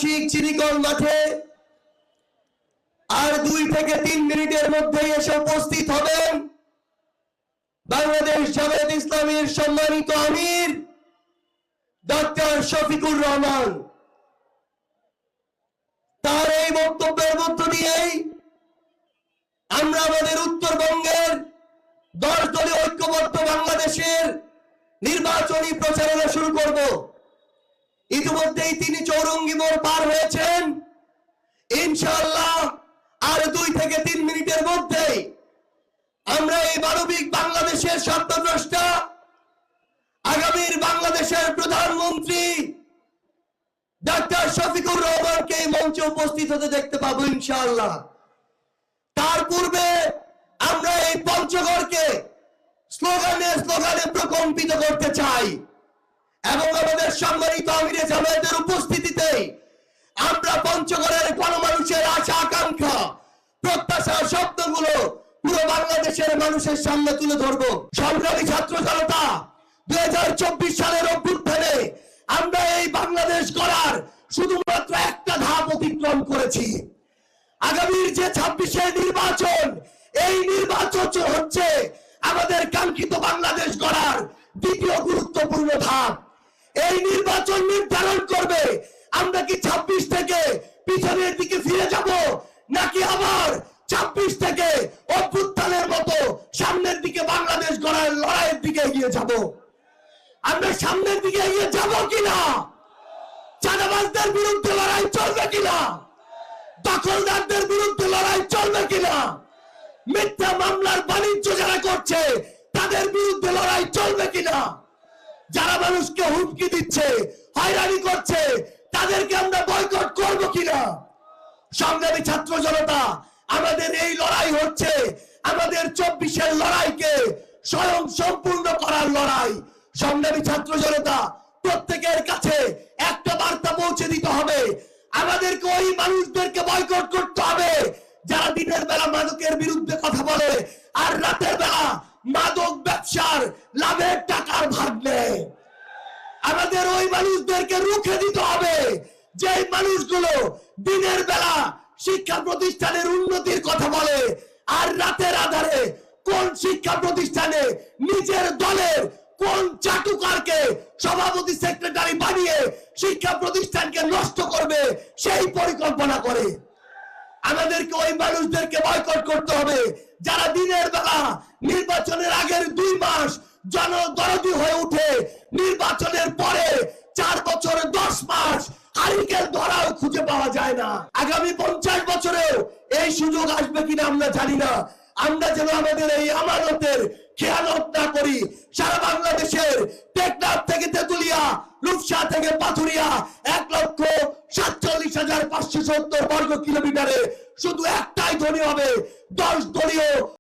চিনিকল মাঠে আর 2 থেকে 3 মিনিটের মধ্যেই এসে উপস্থিত হবেন বাংলাদেশ জামায়াত ইসলামীর সম্মানিত আমির ডক্টর শফিকুর রহমান। তার এই বক্তব্যের মধ্য দিয়েই আমরা আমাদের উত্তরবঙ্গের 10 দলীয় ঐক্যবদ্ধ বাংলাদেশের নির্বাচনী প্রচারণা শুরু করব। ইতিমধ্যেই তিনি চৌরঙ্গি মোড় পার হয়েছেন। ইনশাআল্লাহ আর 2 থেকে 3 মিনিটের মধ্যেই আমরা এই মানবিক বাংলাদেশের স্বপ্নদ্রষ্টা আগামীর বাংলাদেশের প্রধানমন্ত্রী ডক্টর শফিকুর রহমানকে এই মঞ্চে উপস্থিত হতে দেখতে পাবো ইনশাআল্লাহ। তার পূর্বে আমরা এই পঞ্চগড়কে স্লোগানে স্লোগানে প্রকম্পিত করতে চাই এবং আমাদের সম্মানিত আমিরে জামায়াতের উপস্থিতিতে আমরা পঞ্চগড়ের গণমানুষের আশা আকাঙ্ক্ষা প্রত্যাশার শব্দগুলো পুরো বাংলাদেশের মানুষের সামনে তুলে ধরবো। সংগ্রামী ছাত্র জনতা, 2024 সালের অভ্যুত্থানে আমরা এই বাংলাদেশ গড়ার শুধুমাত্র একটা ধাপ অতিক্রম করেছি। আগামীর যে 26-এর নির্বাচন, এই নির্বাচন হচ্ছে আমাদের কাঙ্ক্ষিত বাংলাদেশ গড়ার দ্বিতীয় গুরুত্বপূর্ণ ধাপ। এই নির্বাচন নির্ধারণ করবে আমরা কি 26 থেকে পিছনের দিকে ফিরে যাব নাকি আবার 26 থেকে অভ্যুত্থানের মতো সামনের দিকে বাংলাদেশ গড়ার লড়াইয়ের দিকে এগিয়ে যাব। আমরা সামনের দিকে এগিয়ে যাব কিনা, চাঁদাবাজদের বিরুদ্ধে লড়াই চলবে কিনা, দখলদারদের বিরুদ্ধে লড়াই চলবে কিনা, মিথ্যা মামলার বাণিজ্য যারা করছে তাদের বিরুদ্ধে লড়াই চলবে কিনা, যারা মানুষকে হুমকি দিচ্ছে হয়রানি করছে তাদেরকে আমরা বয়কট করব কিনা। সংগ্রামী ছাত্র জনতা, আমাদের এই লড়াই হচ্ছে আমাদের 24-এর লড়াইকে স্বয়ং সম্পূর্ণ করার লড়াই। সংগ্রামী ছাত্র জনতা, প্রত্যেকের কাছে একটা বার্তা পৌঁছে দিতে হবে, আমাদেরকে ওই মানুষদেরকে বয়কট করতে হবে যারা দিনের বেলা মাদকের বিরুদ্ধে কথা বলে আর রাতের বেলা মাদক ব্যবসার লাভের টাকার ভাগ নেয়। আমাদের ওই মানুষদেরকে রুখে দিতে হবে যে মানুষগুলো দিনের বেলা শিক্ষা প্রতিষ্ঠানের উন্নতির কথা বলে আর রাতের আধারে কোন শিক্ষা প্রতিষ্ঠানে নিজের দলের কোন চাটুকারকে সভাপতি সেক্রেটারি বানিয়ে শিক্ষা প্রতিষ্ঠানকে নষ্ট করবে সেই পরিকল্পনা করে। আমাদেরকে ওই মানুষদেরকে বয়কট করতে হবে যারা দিনের বেলা নির্বাচনের আগের 2 মাস জনদরদী হয়ে উঠে নির্বাচনের পরে 4 বছর 10 মাস হারিকেল ধরাও খুঁজে পাওয়া যায় না। আগামী 50 বছরেও এই সুযোগ আসবে কিনা আমরা জানি না। আমরা যেন আমাদের এই আমানতের খেয়ানত না করি। সারা বাংলাদেশের টেকনাফ থেকে তেতুলিয়া, রূপসা থেকে পাথুরিয়া 1,47,570 বর্গ কিলোমিটারে শুধু একটাই ধ্বনি হবে, 10 দলীয়